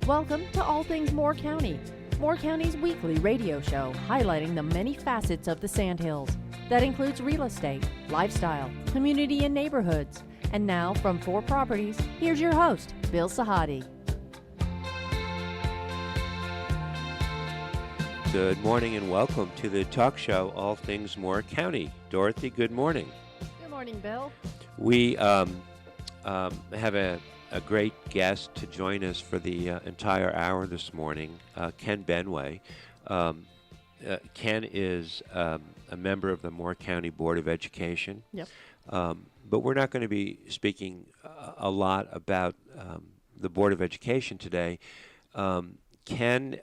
Welcome to All Things Moore County, Moore County's weekly radio show highlighting the many facets of the Sandhills. That includes real estate, lifestyle, community and neighborhoods. And now from 4 Properties, here's your host, Bill Sahadi. Good morning and welcome to the talk show, All Things Moore County. Dorothy, good morning. Good morning, Bill. We have a great guest to join us for the entire hour this morning, Ken Benway. Ken is a member of the Moore County Board of Education. Yep. But we're not going to be speaking a lot about the Board of Education today. Ken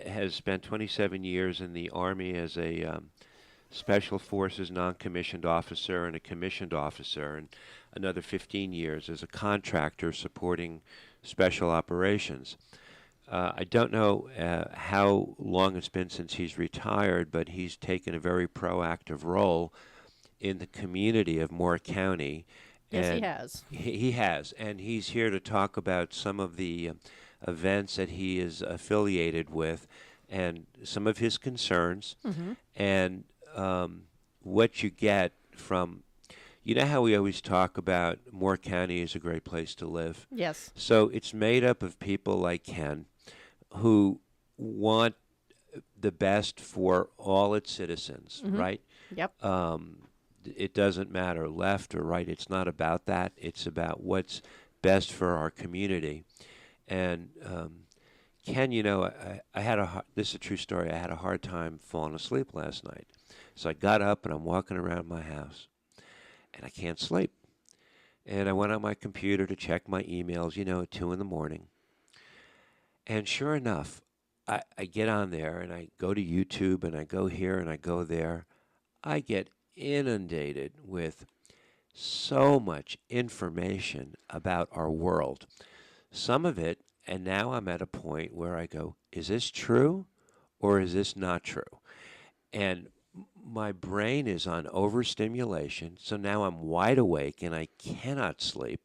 has spent 27 years in the Army as a Special Forces non-commissioned officer and a commissioned officer, and another 15 years as a contractor supporting special operations. I don't know how long it's been since he's retired, but he's taken a very proactive role in the community of Moore County. Yes, and he has. He has, and he's here to talk about some of the events that he is affiliated with and some of his concerns and what you get from, you know how we always talk about Moore County is a great place to live? Yes. So it's made up of people like Ken who want the best for all its citizens, right? Yep. It doesn't matter left or right. It's not about that. It's about what's best for our community. And Ken, you know, I had this is a true story. I had a hard time falling asleep last night. So I got up and I'm walking around my house and I can't sleep. And I went on my computer to check my emails, you know, at 2 in the morning. And sure enough, I get on there and I go to YouTube and I go here and I go there. I get inundated with so much information about our world. Some of it, and now I'm at a point where I go, is this true or is this not true? And my brain is on overstimulation, so now I'm wide awake and I cannot sleep.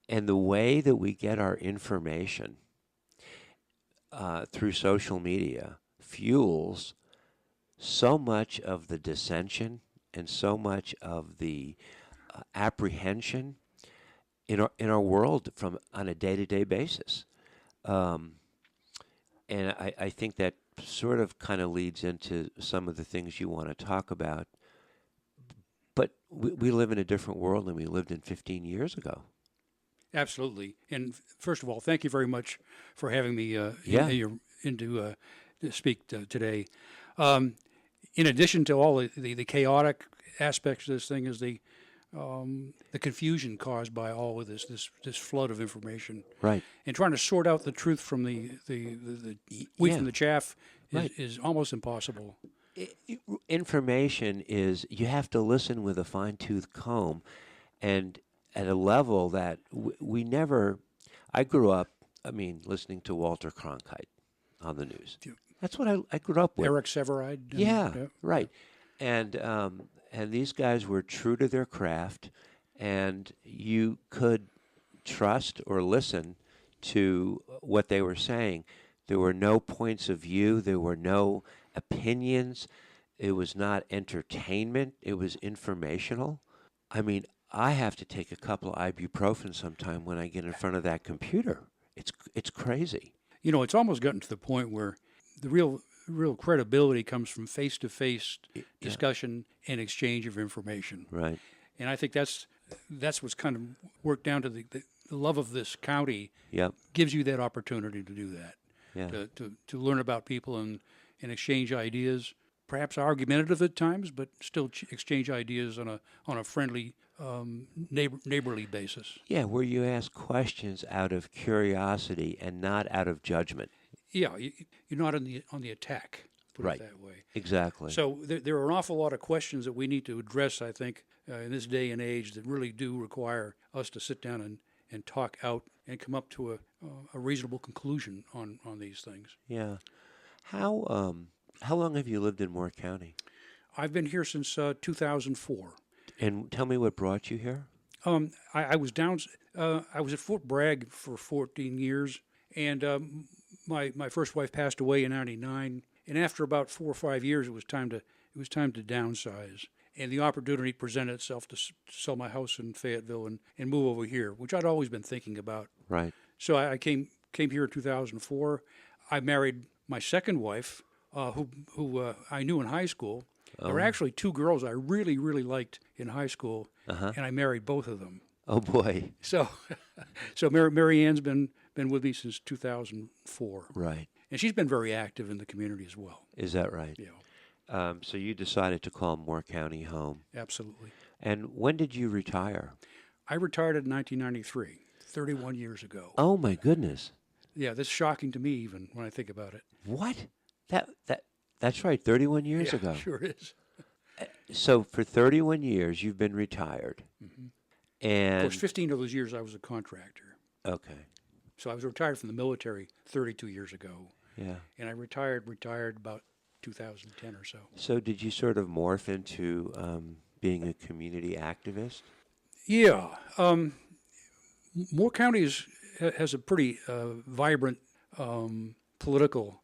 And the way that we get our information through social media fuels so much of the dissension and so much of the apprehension in our world from on a day-to-day basis. And I think that sort of kind of leads into some of the things you want to talk about. But we live in a different world than we lived in 15 years ago. Absolutely. And first of all, thank you very much for having me to speak today. In addition to all the chaotic aspects of this thing is the confusion caused by all of this flood of information. Right. And trying to sort out the truth from the wheat from the chaff is almost impossible. Information is, you have to listen with a fine-tooth comb, and at a level that we never, I grew up, listening to Walter Cronkite on the news. That's what I grew up with. Eric Severide. Yeah, right. And these guys were true to their craft, and you could trust or listen to what they were saying. There were no points of view. There were no opinions. It was not entertainment. It was informational. I have to take a couple of ibuprofen sometime when I get in front of that computer. It's crazy. You know, it's almost gotten to the point where the real credibility comes from face-to-face discussion and exchange of information. Right. And I think that's what's kind of worked down to the love of this county. Yep. Gives you that opportunity to do that. Yeah. To learn about people and exchange ideas, perhaps argumentative at times, but still exchange ideas on a friendly, neighborly basis. Yeah, where you ask questions out of curiosity and not out of judgment. Yeah, you're not on the attack. Put right. it that way. Exactly. So there are an awful lot of questions that we need to address, I think, in this day and age that really do require us to sit down and talk out and come up to a reasonable conclusion on these things. Yeah. How long have you lived in Moore County? I've been here since 2004. And tell me what brought you here. I was down. I was at Fort Bragg for 14 years, and my first wife passed away in '99. And after about 4 or 5 years, it was time to downsize. And the opportunity presented itself to sell my house in Fayetteville and move over here, which I'd always been thinking about. Right. So I came here in 2004. I married my second wife, who I knew in high school. There were actually two girls I really, really liked in high school, and I married both of them. Oh boy. So, Mary Ann's been with me since 2004. Right. And she's been very active in the community as well. Is that right? Yeah. So you decided to call Moore County home. Absolutely. And when did you retire? I retired in 1993, 31 years ago. Oh my goodness. Yeah, that's shocking to me even when I think about it. What? That's right, 31 years ago. Sure is. So for 31 years you've been retired. Mm-hmm. And Of course, 15 of those years I was a contractor. okay. So I was retired from the military 32 years ago. Yeah. And I retired about 2010 or so. So did you sort of morph into being a community activist? Yeah. Moore County has a pretty vibrant political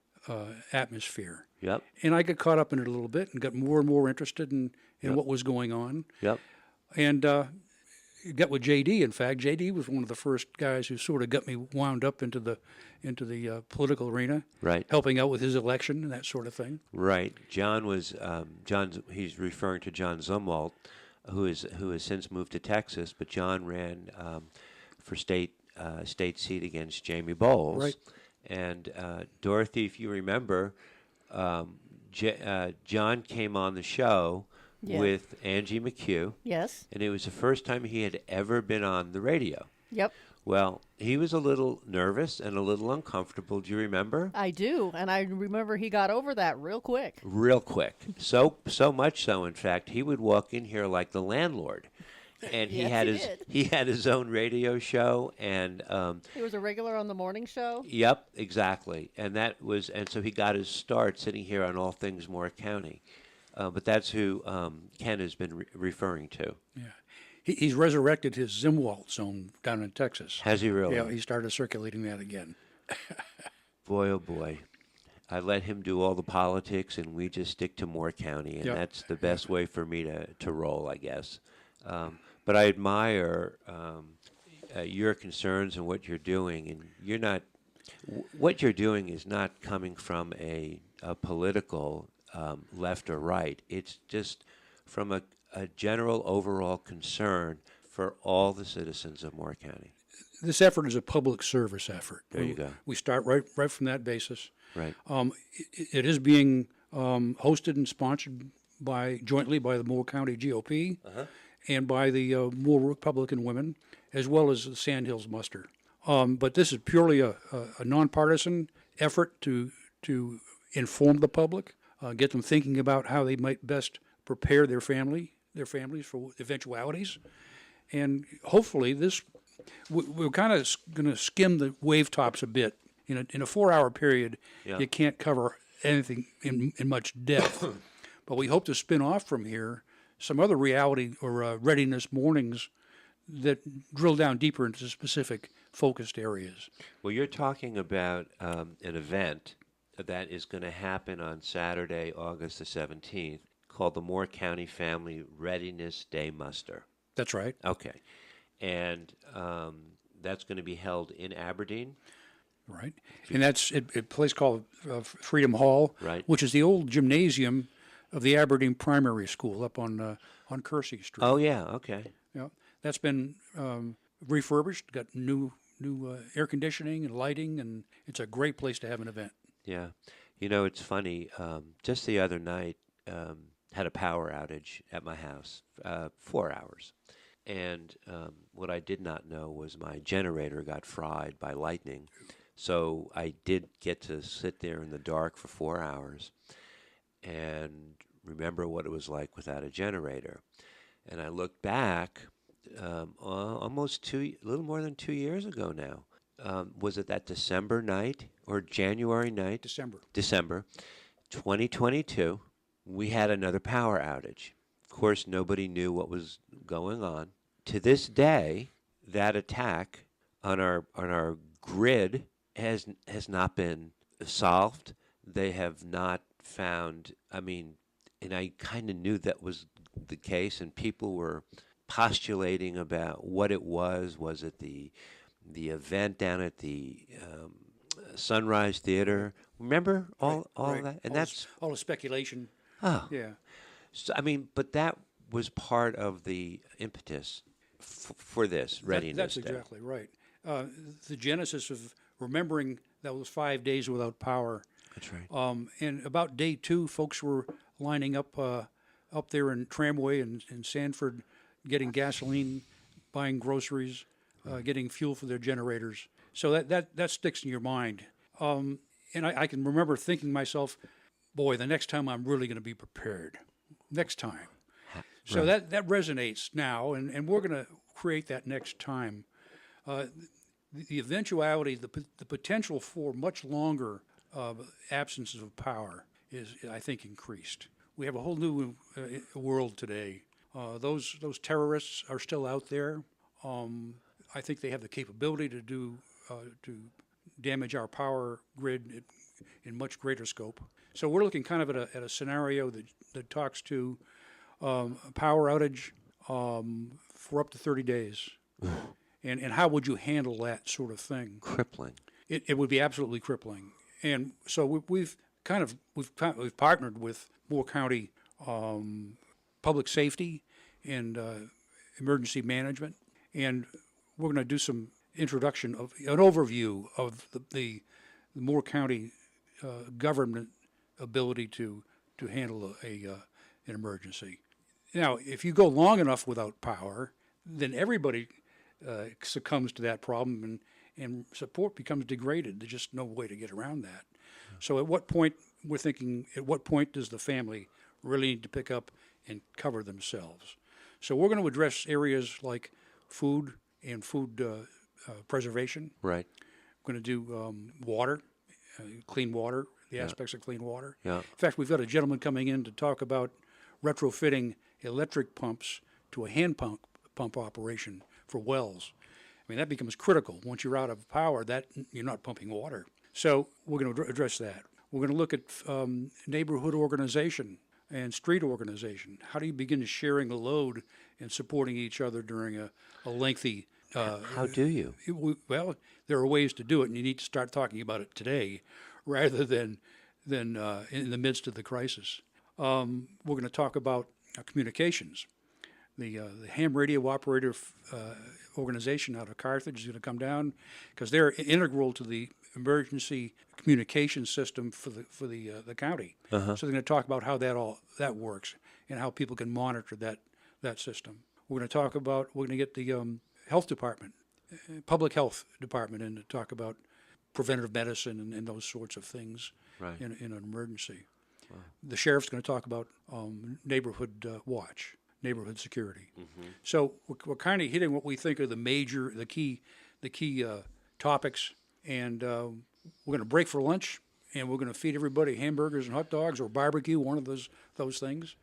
atmosphere. Yep. And I got caught up in it a little bit and got more and more interested in Yep. what was going on. Yep. And got with JD. In fact, JD was one of the first guys who sort of got me wound up into the political arena, Right. helping out with his election and that sort of thing. Right. John was he's referring to John Zumwalt, who has since moved to Texas, but John ran for state seat against Jamie Bowles. Right. And Dorothy, if you remember, John came on the show Yeah. with Angie McHugh, Yes. and it was the first time he had ever been on the radio. Yep. Well, he was a little nervous and a little uncomfortable. Do you remember? I do, and I remember he got over that real quick. Real quick. So much so, in fact, he would walk in here like the landlord. And Yes, he had his own radio show, and He was a regular on the morning show. yep, exactly. And so he got his start sitting here on All Things Moore County. But that's who Ken has been referring to. Yeah. He's resurrected his Zumwalt zone down in Texas. Has he really? Yeah, he started circulating that again. Boy, oh boy. I let him do all the politics, and we just stick to Moore County, and Yep. that's the best way for me to roll, I guess. But I admire your concerns and what you're doing, and you're not. What you're doing is not coming from a political left or right. It's just from a general overall concern for all the citizens of Moore County. This effort is a public service effort. There you go. We start right from that basis. Right. It is being hosted and sponsored jointly by the Moore County GOP and by the Moore Republican Women, as well as the Sandhills Muster. But this is purely a nonpartisan effort to inform the public, get them thinking about how they might best prepare their families for eventualities, and hopefully we're kind of going to skim the wave tops a bit. In a 4-hour period, Yeah. you can't cover anything in much depth. But we hope to spin off from here some other reality or readiness mornings that drill down deeper into specific focused areas. Well, you're talking about an event that is going to happen on Saturday, August the 17th, called the Moore County Family Readiness Day Muster. That's right. Okay. And that's going to be held in Aberdeen. Right. And that's a place called Freedom Hall, Right. which is the old gymnasium of the Aberdeen Primary School up on Kersey Street. Oh, yeah. Okay. Yeah. That's been refurbished, got new air conditioning and lighting, and it's a great place to have an event. Yeah. You know, it's funny. Just the other night, had a power outage at my house, 4 hours. And what I did not know was my generator got fried by lightning. So I did get to sit there in the dark for 4 hours and remember what it was like without a generator. And I looked back a little more than 2 years ago now. Was it that December night or January night? December 2022. We had another power outage. Of course, nobody knew what was going on. to this day, that attack on our grid has not been solved. They have not found. I mean, and I kind of knew that was the case, and people were postulating about what it was. Was it the event down at the Sunrise Theater? Remember all of that? And that's all the speculation. oh Yeah. So, I mean, but that was part of the impetus for this Readiness That's Day. exactly right. The genesis of remembering that was 5 days without power. That's right. And about day 2, folks were lining up there in Tramway in Sanford, getting gasoline, buying groceries, getting fuel for their generators. So that sticks in your mind. And I can remember thinking to myself, boy, the next time I'm really going to be prepared. Next time. So that resonates now, and we're going to create that next time. The eventuality, the potential for much longer absences of power is, I think, increased. We have a whole new world today. Those terrorists are still out there. I think they have the capability to damage our power grid in much greater scope. So we're looking kind of at a scenario that talks to power outage for up to 30 days. And how would you handle that sort of thing? Crippling. It would be absolutely crippling. And so we've partnered with Moore County Public Safety and Emergency Management, and we're going to do some introduction of an overview of the Moore County government ability to handle an emergency. Now, if you go long enough without power, then everybody succumbs to that problem, and support becomes degraded. There's just no way to get around that. So at what point does the family really need to pick up and cover themselves? So we're going to address areas like food and food preservation. Right. We're going to do water, clean water, the aspects of clean water. Yeah. In fact, we've got a gentleman coming in to talk about retrofitting electric pumps to a hand pump operation for wells. I mean, that becomes critical. Once you're out of power, that you're not pumping water. So we're going to address that. We're going to look at neighborhood organization and street organization. How do you begin sharing the load and supporting each other during a lengthy... How do you? Well, there are ways to do it, and you need to start talking about it today rather than in the midst of the crisis. We're going to talk about communications. The ham radio operator organization out of Carthage is going to come down because they're integral to the emergency communication system for the county. So they're going to talk about how that works and how people can monitor that system. We're going to get the health department, public health department in to talk about preventive medicine and those sorts of things in an emergency. Wow. The sheriff's going to talk about neighborhood watch, neighborhood security. Mm-hmm. So we're kind of hitting what we think are the key topics, and we're going to break for lunch, and we're going to feed everybody hamburgers and hot dogs or barbecue, one of those things.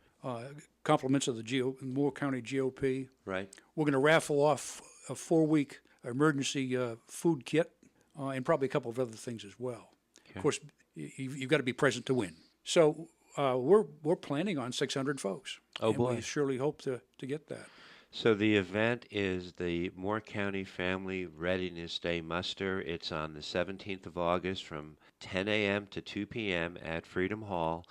Compliments of the Moore County GOP. Right. We're going to raffle off a 4-week emergency food kit and probably a couple of other things as well. Okay. Of course, you've got to be present to win. So we're planning on 600 folks. Oh, boy. We surely hope to get that. So the event is the Moore County Family Readiness Day Muster. It's on the 17th of August from 10 a.m. to 2 p.m. at Freedom Hall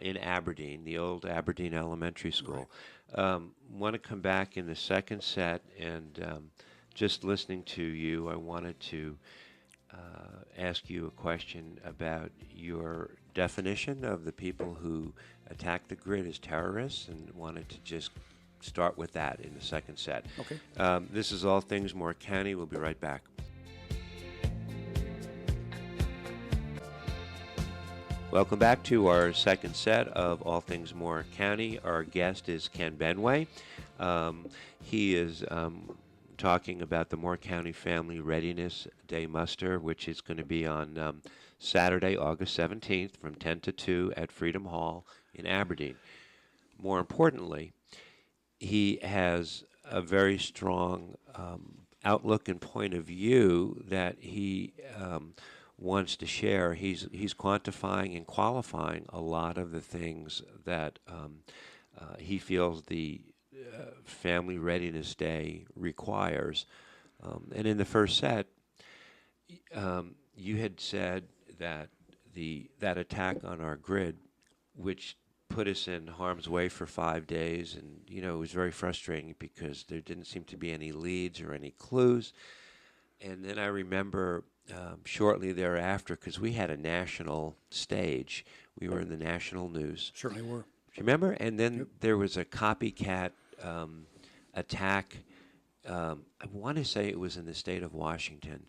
in Aberdeen, the old Aberdeen Elementary School. Right. Want to come back in the second set, and just listening to you, I wanted to ask you a question about your definition of the people who attack the grid as terrorists, and wanted to just start with that in the second set. Okay. This is All Things Moore County. We'll be right back. Welcome back to our second set of All Things Moore County. Our guest is Ken Benway. He is talking about the Moore County Family Readiness Day Muster, which is going to be on Saturday, August 17th from 10 to 2 at Freedom Hall in Aberdeen. More importantly, he has a very strong outlook and point of view that he wants to share. He's quantifying and qualifying a lot of the things that he feels the Family Readiness Day requires. And in the first set, you had said that that attack on our grid, which put us in harm's way for 5 days, and it was very frustrating because there didn't seem to be any leads or any clues. And then I remember shortly thereafter, because we had a national stage, we were in the national news. Certainly were. Do you remember? And then there was a copycat attack. I want to say it was in the state of Washington.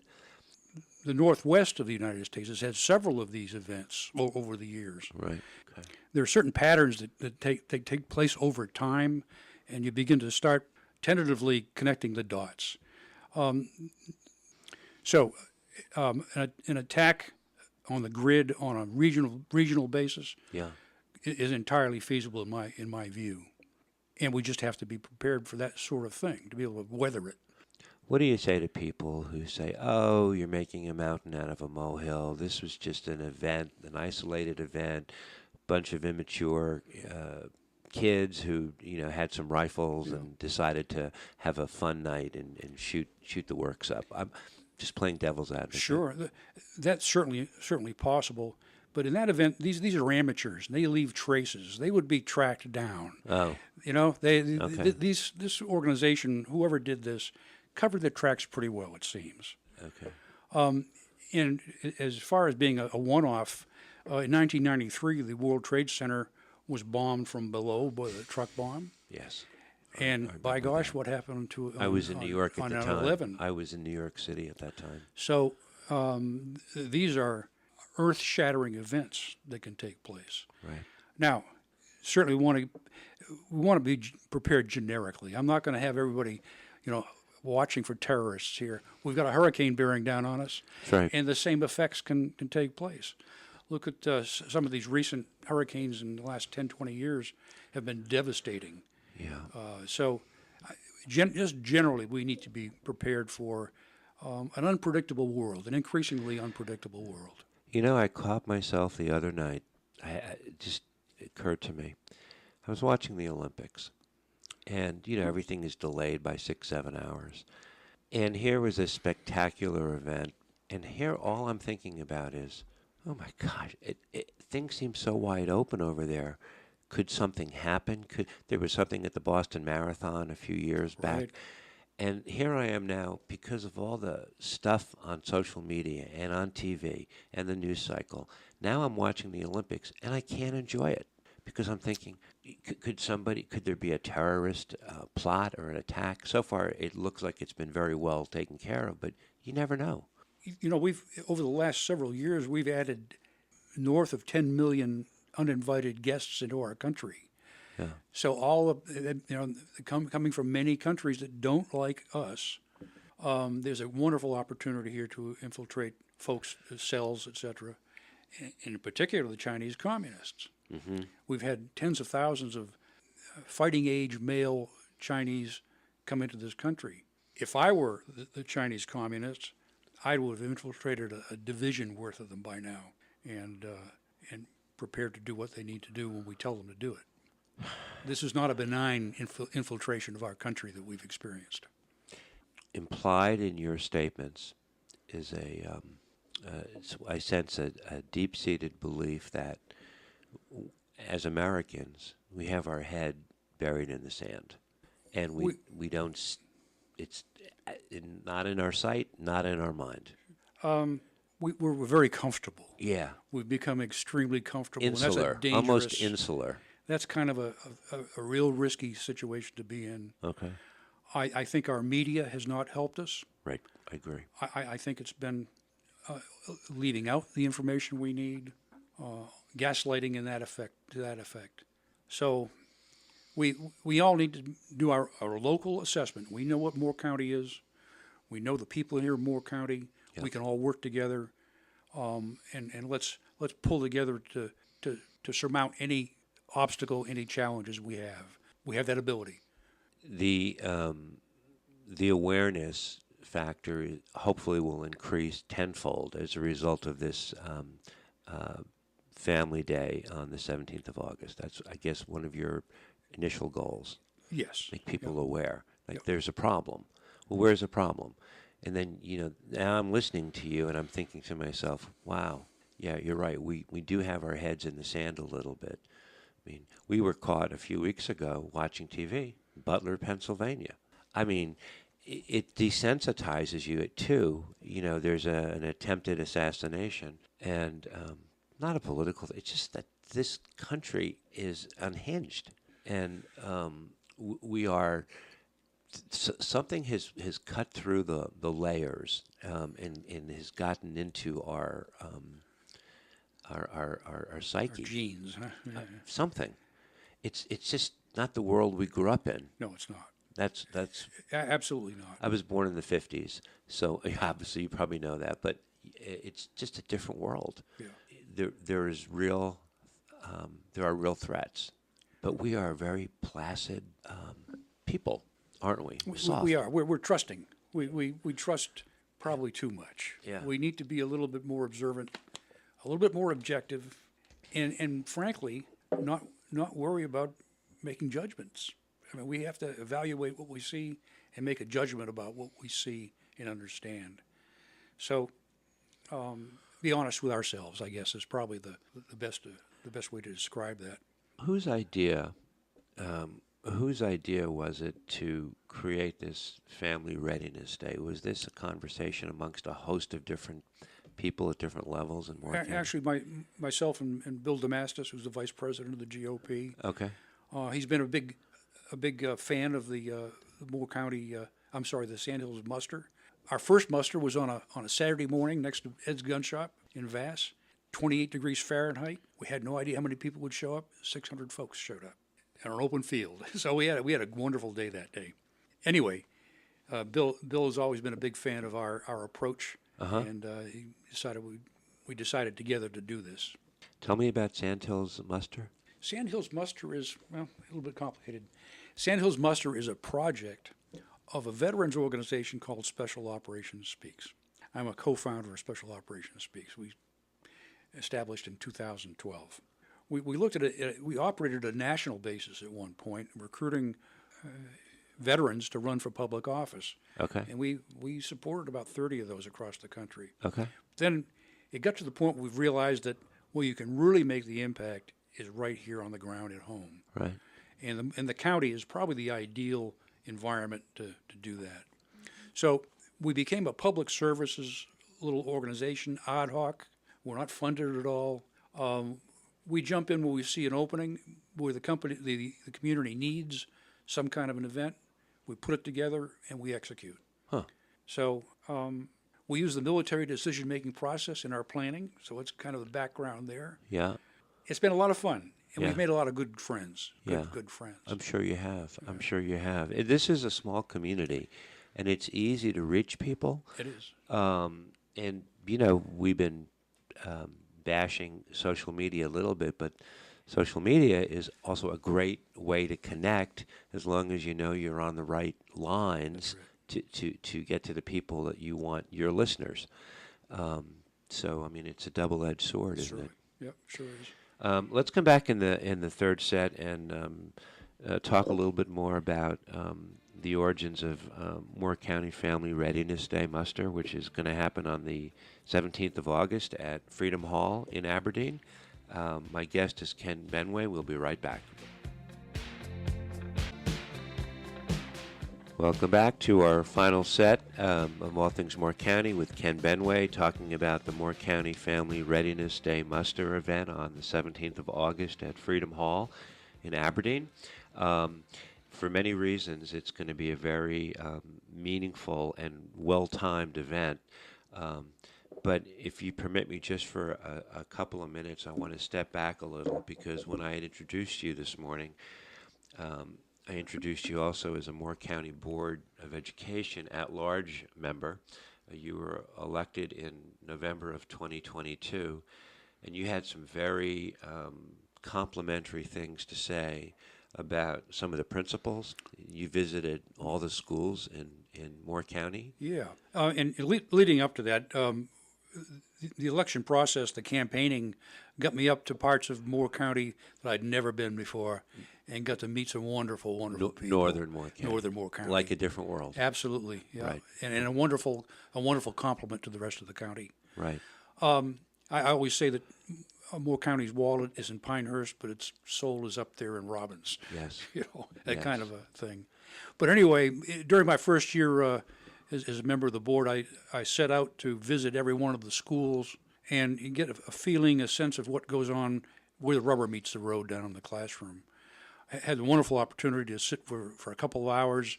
The Northwest of the United States has had several of these events over the years. Right. Okay. There are certain patterns that take place over time, and you begin to start tentatively connecting the dots. So, an attack on the grid on a regional basis is entirely feasible in my view, and we just have to be prepared for that sort of thing to be able to weather it. What do you say to people who say, "Oh, you're making a mountain out of a molehill. This was just an event, an isolated event, bunch of immature kids who had some rifles and decided to have a fun night and shoot the works up." I'm just playing devil's advocate. Sure, that's certainly possible. But in that event, these are amateurs, and they leave traces. They would be tracked down. Oh, this organization, whoever did this, covered their tracks pretty well, it seems. okay. And as far as being a one-off, in 1993, the World Trade Center was bombed from below by a truck bomb. Yes. And by gosh, what happened to I was in New York at on the 9/11? time. I was in New York City at that time. So these are earth-shattering events that can take place. Right. Now, certainly we want to be prepared generically. I'm not going to have everybody, watching for terrorists here. We've got a hurricane bearing down on us, That's right. and the same effects can take place. Look at some of these recent hurricanes in the last 10, 20 years have been devastating. Yeah. So just generally, we need to be prepared for an unpredictable world, an increasingly unpredictable world. I caught myself the other night. It just occurred to me. I was watching the Olympics, and, everything is delayed by 6-7 hours. And here was a spectacular event, and here all I'm thinking about is, oh my gosh, things seem so wide open over there. Could something happen? There was something at the Boston Marathon a few years back. Right. And here I am now, because of all the stuff on social media and on TV and the news cycle. Now I'm watching the Olympics, and I can't enjoy it because I'm thinking, could there be a terrorist plot or an attack? So far, it looks like it's been very well taken care of, but you never know. We've over the last several years, we've added north of 10 million uninvited guests into our country. Yeah. So all of coming from many countries that don't like us, there's a wonderful opportunity here to infiltrate folks' cells, etc. In particular, the Chinese communists. Mm-hmm. We've had tens of thousands of fighting-age male Chinese come into this country. If I were the Chinese communists, I would have infiltrated a division worth of them by now, and prepared to do what they need to do when we tell them to do it. This is not a benign infiltration of our country that we've experienced. Implied in your statements is I sense a deep-seated belief that as Americans, we have our head buried in the sand, and we don't. It's not in our sight, not in our mind. We're very comfortable. Yeah. We've become extremely comfortable. Insular, and that's a dangerous, almost insular. That's kind of a real risky situation to be in. Okay. I think our media has not helped us. Right, I agree. I think it's been leaving out the information we need, gaslighting to that effect. So we all need to do our local assessment. We know what Moore County is. We know the people in here in Moore County. Yeah. We can all work together, and let's pull together to surmount any obstacle, any challenges we have. We have that ability. the awareness factor hopefully will increase tenfold as a result of this Family Day on the 17th of August. That's, I guess, one of your initial goals. Yes. Make people Yep. aware. Like, Yep. there's a problem. Well, where's the problem? And then, now I'm listening to you and I'm thinking to myself, wow, yeah, you're right. We do have our heads in the sand a little bit. I mean, we were caught a few weeks ago watching TV, Butler, Pennsylvania. I mean, it desensitizes you too. There's an attempted assassination, and not a political. It's just that this country is unhinged, and we are. Something has cut through the layers, and has gotten into our psyche. Our genes. Huh? Yeah. Something. It's just not the world we grew up in. No, it's not. That's Absolutely not. I was born in the 50s, so obviously you probably know that, but it's just a different world. Yeah. There is real there are real threats, but we are very placid people, aren't we? Soft. We are. We're trusting. We trust probably too much. Yeah. We need to be a little bit more observant, a little bit more objective, and frankly, not worry about making judgments. I mean, we have to evaluate what we see and make a judgment about what we see and understand. So, be honest with ourselves, I guess, is probably the best way to describe that. Whose idea was it to create this Family Readiness Day? Was this a conversation amongst a host of different people at different levels in Moore County? Actually, myself and Bill Damastis, who's the vice president of the GOP, Okay. he's been a big fan of the Moore County. The Sandhills Muster. Our first muster was on a Saturday morning next to Ed's Gun Shop in Vass, 28 degrees Fahrenheit. We had no idea how many people would show up. 600 folks showed up on an open field. So we had a wonderful day that day. Anyway, Bill has always been a big fan of our approach, and we decided together to do this. Tell me about Sandhills Muster. Sandhills Muster is, well, a little bit complicated. Sandhills Muster is a project of a veterans organization called Special Operations Speaks. I'm a co-founder of Special Operations Speaks. We established in 2012. We looked at it. We operated at a national basis at one point, recruiting veterans to run for public office. Okay. And we supported about 30 of those across the country. Okay. Then it got to the point where we've realized that where you can really make the impact is right here on the ground at home. Right. And the county is probably the ideal environment to do that. So we became a public services little organization, ad hoc. We're not funded at all. We jump in when we see an opening where the community needs some kind of an event. We put it together and we execute. Huh. So we use the military decision-making process in our planning. So it's kind of the background there. Yeah. It's been a lot of fun. And Yeah. we've made a lot of good friends. Yeah. Good friends. I'm sure you have. I'm sure you have. This is a small community, and it's easy to reach people. It is. And, we've been bashing social media a little bit, but social media is also a great way to connect as long as you know you're on the right lines to get to the people that you want, your listeners. So, I mean, it's a double-edged sword, isn't it? Yep, sure is. Let's come back in the third set and talk a little bit more about the origins of Moore County Family Readiness Day Muster, which is going to happen on the 17th of August at Freedom Hall in Aberdeen. My guest is Ken Benway. We'll be right back. Welcome back to our final set of All Things Moore County with Ken Benway, talking about the Moore County Family Readiness Day Muster event on the 17th of August at Freedom Hall in Aberdeen. For many reasons, it's going to be a very meaningful and well-timed event. But if you permit me just for a couple of minutes, I want to step back a little, because when I had introduced you this morning, I introduced you also as a Moore County Board of Education at-large member. You were elected in November of 2022, and you had some very complimentary things to say about some of the principals. You visited all the schools in Moore County. Yeah, and leading up to that, the election process, the campaigning, got me up to parts of Moore County that I'd never been before, and got to meet some wonderful, wonderful people. Northern Moore County. Northern Moore County. Like a different world. Absolutely, yeah. Right. And a wonderful compliment to the rest of the county. Right. I always say that Moore County's wallet is in Pinehurst, but its soul is up there in Robbins. Yes. That Yes. kind of a thing. But anyway, during my first year as a member of the board, I set out to visit every one of the schools and get a feeling, a sense of what goes on where the rubber meets the road down in the classroom. I had a wonderful opportunity to sit for a couple of hours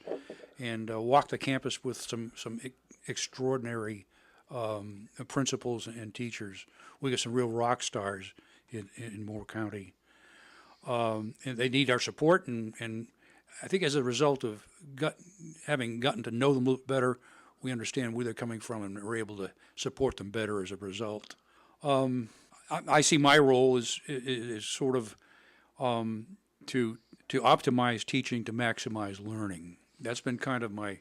and walk the campus with some extraordinary principals and teachers. We got some real rock stars in Moore County. And they need our support, and I think as a result of having gotten to know them a little better, we understand where they're coming from and are able to support them better as a result. I see my role as sort of to optimize teaching to maximize learning. That's been kind of my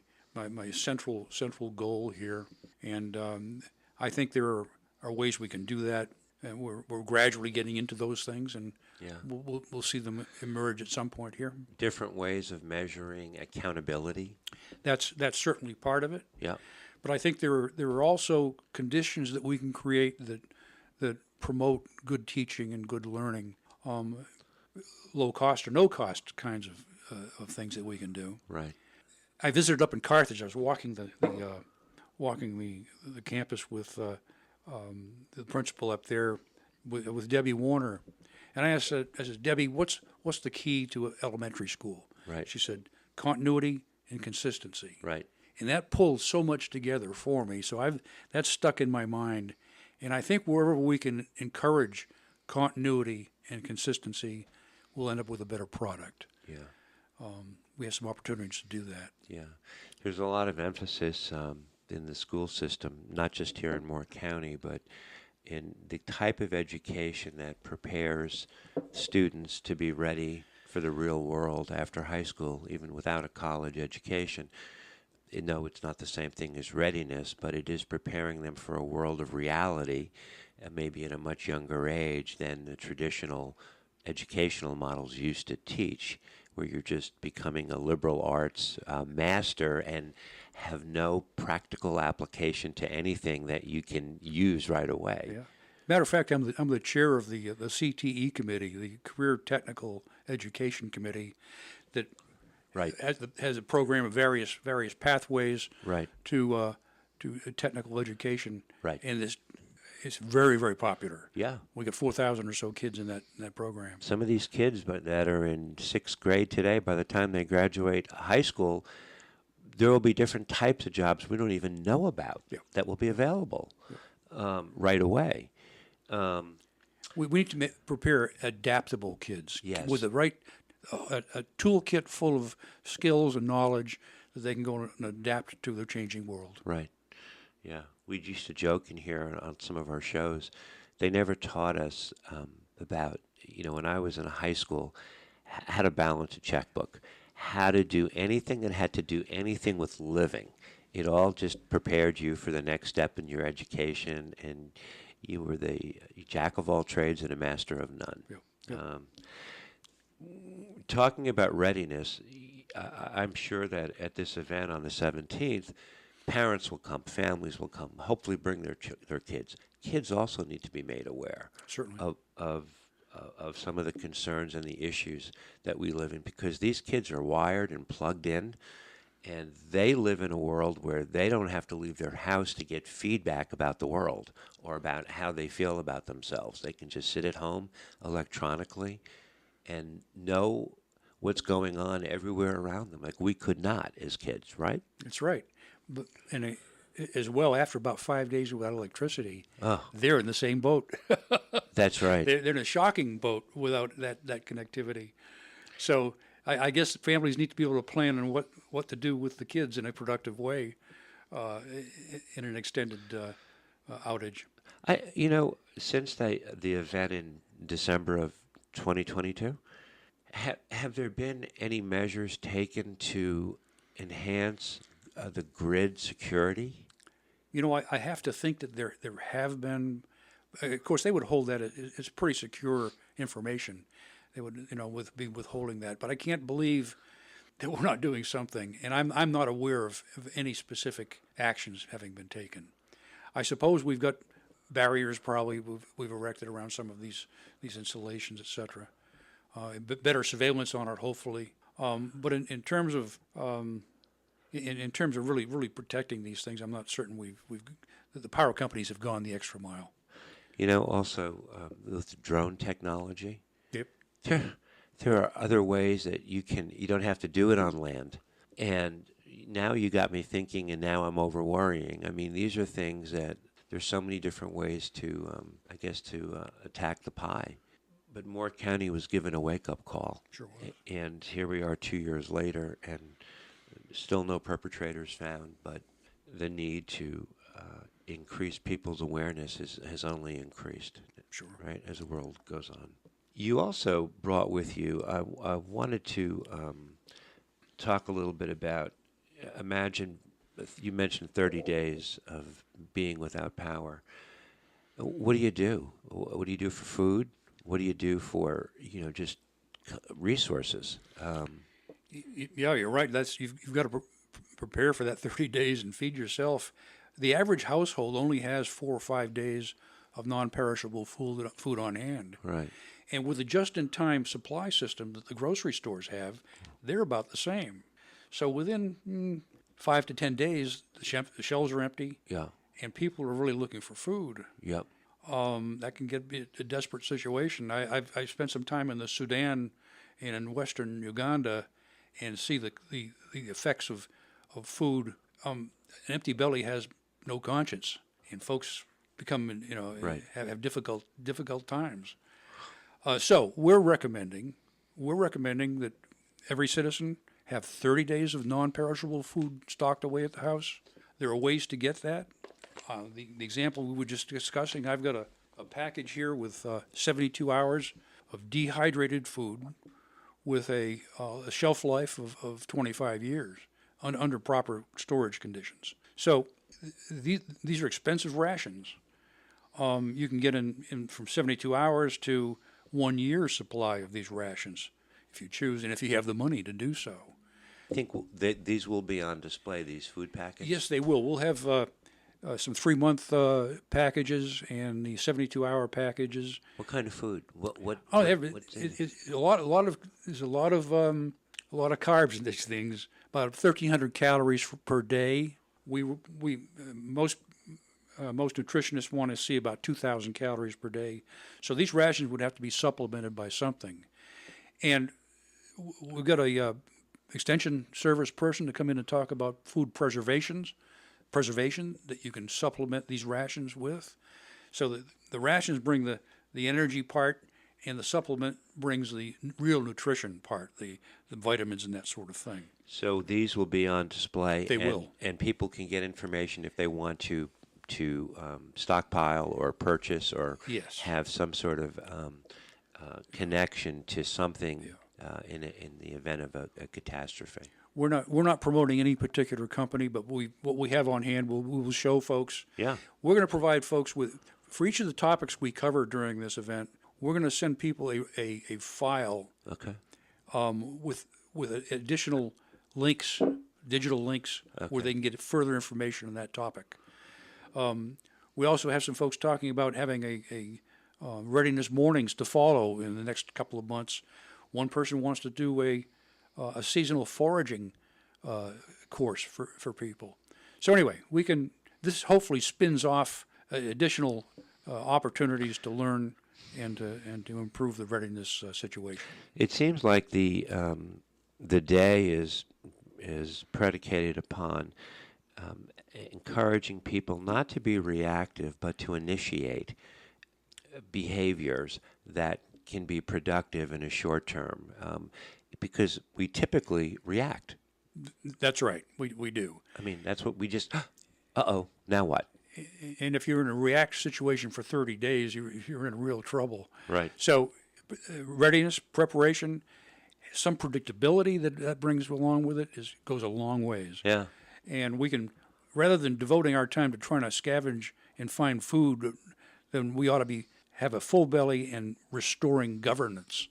central goal here, and I think there are ways we can do that, and we're gradually getting into those things, and Yeah. we'll see them emerge at some point here. Different ways of measuring accountability. That's certainly part of it, Yeah. but I think there are also conditions that we can create that promote good teaching and good learning, low cost or no cost kinds of things that we can do. Right. I visited up in Carthage. I was walking the campus with the principal up there with Debbie Warner, and I said, Debbie, what's the key to elementary school? Right. She said, continuity and consistency. Right. And that pulled so much together for me. So that's stuck in my mind, and I think wherever we can encourage continuity and consistency, we'll end up with a better product. Yeah. We have some opportunities to do that. Yeah. There's a lot of emphasis in the school system, not just here in Moore County, but in the type of education that prepares students to be ready for the real world after high school, even without a college education. No, it's not the same thing as readiness, but it is preparing them for a world of reality, maybe at a much younger age than the traditional educational models used to teach, where you're just becoming a liberal arts master and have no practical application to anything that you can use right away. Yeah. Matter of fact, I'm the chair of the CTE committee, the Career Technical Education Committee, that Right. has a program of various pathways Right. to technical education. Right. And it's very, very popular. Yeah. We got 4,000 or so kids in that program. Some of these kids that are in 6th grade today, by the time they graduate high school, there will be different types of jobs we don't even know about that will be available right away. We need to prepare adaptable kids Yes. with the right a toolkit full of skills and knowledge that they can go and adapt to the changing world. Right. Yeah. We used to joke in here on some of our shows. They never taught us about, when I was in high school, how to balance a checkbook, how to do anything that had to do anything with living. It all just prepared you for the next step in your education, and you were the jack of all trades and a master of none. Yeah. Talking about readiness, I'm sure that at this event on the 17th, parents will come, families will come, hopefully bring their kids. Kids also need to be made aware Certainly. of some of the concerns and the issues that we live in, because these kids are wired and plugged in, and they live in a world where they don't have to leave their house to get feedback about the world or about how they feel about themselves. They can just sit at home electronically and know what's going on everywhere around them, like we could not as kids, right? That's right. But as well, after about 5 days without electricity, Oh. they're in the same boat. That's right. They're in a shocking boat without that connectivity. So I guess families need to be able to plan on what to do with the kids in a productive way in an extended outage. Since the event in December of 2022, Have there been any measures taken to enhance the grid security? You know, I have to think that there have been. Of course, they would hold that it's pretty secure information. They would, be withholding that. But I can't believe that we're not doing something, and I'm not aware of any specific actions having been taken. I suppose we've got barriers probably we've erected around some of these installations, et cetera. Better surveillance on it, hopefully. But in terms of in terms of really protecting these things, I'm not certain the power companies have gone the extra mile. Also with drone technology. Yep. There are other ways that you don't have to do it on land. And now you got me thinking, and now I'm over worrying. I mean, these are things that there's so many different ways to, attack the pie. But Moore County was given a wake-up call. Sure was. And here we are 2 years later, and still no perpetrators found, but the need to increase people's awareness has only increased. Sure. Right, as the world goes on. You also brought with you, I wanted to talk a little bit about, imagine, you mentioned 30 days of being without power. What do you do? What do you do for food? What do you do for, just resources? Yeah, you're right. You've got to prepare for that 30 days and feed yourself. The average household only has 4 or 5 days of non-perishable food on hand. Right. And with the just-in-time supply system that the grocery stores have, they're about the same. So within 5 to 10 days, the shelves are empty. Yeah. And people are really looking for food. Yep. That can be a desperate situation. I spent some time in the Sudan and in western Uganda, and see the effects of food. An empty belly has no conscience, and folks become Right. have difficult times. So we're recommending that every citizen have 30 days of non-perishable food stocked away at the house. There are ways to get that. The example we were just discussing, I've got a package here with 72 hours of dehydrated food with a shelf life of 25 years under proper storage conditions. So these are expensive rations. You can get in from 72 hours to 1 year's supply of these rations if you choose, and if you have the money to do so. I think these will be on display, these food packets? Yes, they will. We'll have some 3-month packages and the 72-hour packages. What kind of food? There's a lot of carbs in these things. About 1,300 calories per day. Most nutritionists want to see about 2,000 calories per day. So these rations would have to be supplemented by something. And we've got a extension service person to come in and talk about food preservation that you can supplement these rations with. So that the rations bring the energy part, and the supplement brings the real nutrition part, the vitamins and that sort of thing. So these will be on display. They will. And people can get information if they want to stockpile or purchase or Yes. have some sort of connection to something in the event of a catastrophe. We're not promoting any particular company, but what we have on hand, we will show folks. Yeah. We're going to provide folks for each of the topics we cover during this event. We're going to send people a file. Okay. With additional links, digital links, where they can get further information on that topic. We also have some folks talking about having a readiness mornings to follow in the next couple of months. One person wants to do a seasonal foraging course for people. So anyway, this hopefully spins off additional opportunities to learn and to improve the readiness situation. It seems like the day is predicated upon encouraging people not to be reactive, but to initiate behaviors that can be productive in a short term, because we typically react. That's right. We do. I mean, that's what we just, uh-oh, now what? And if you're in a react situation for 30 days, you're in real trouble. Right. So readiness, preparation, some predictability that brings along with it goes a long ways. Yeah. And we can, rather than devoting our time to trying to scavenge and find food, then we ought to have a full belly and restoring governance,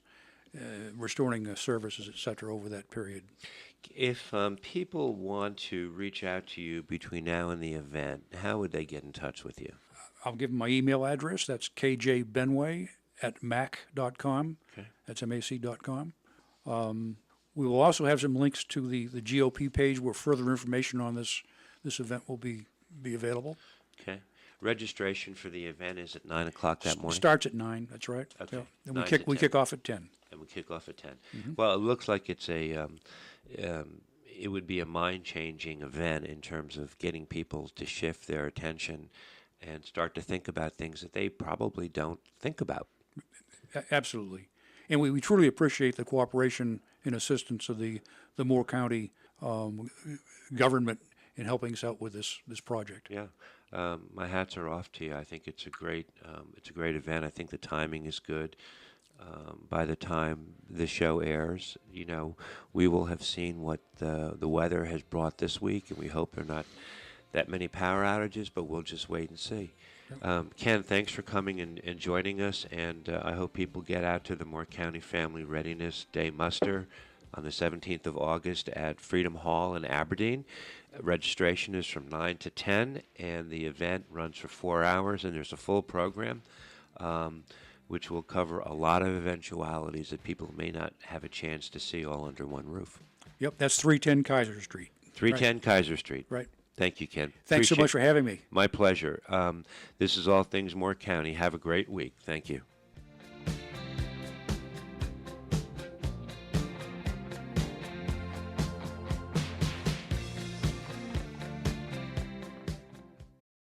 restoring services, et cetera, over that period. If people want to reach out to you between now and the event, how would they get in touch with you? I'll give them my email address. That's kjbenway@mac.com. Okay. That's mac.com. We will also have some links to the GOP page where further information on this event will be available. Okay. Registration for the event is at 9 o'clock that morning? Starts at 9, that's right. Okay. Yeah. And 9 we kick off at 10. And we kick off at 10. Well, it looks like it's it would be a mind-changing event in terms of getting people to shift their attention and start to think about things that they probably don't think about. Absolutely. And we truly appreciate the cooperation and assistance of the Moore County government in helping us out with this project. Yeah. My hats are off to you. I think it's a great event. I think the timing is good. By the time the show airs, we will have seen what the weather has brought this week, and we hope there are not that many power outages, but we'll just wait and see. Ken, thanks for coming and joining us, and I hope people get out to the Moore County Family Readiness Day Muster on the 17th of August at Freedom Hall in Aberdeen. Registration is from 9 to 10, and the event runs for 4 hours, and there's a full program, which will cover a lot of eventualities that people may not have a chance to see all under one roof. Yep, that's 310 Kaiser Street. 310 Right. Kaiser Street. Right. Thank you, Ken. Thanks so much for having me. My pleasure. This is All Things Moore County. Have a great week. Thank you.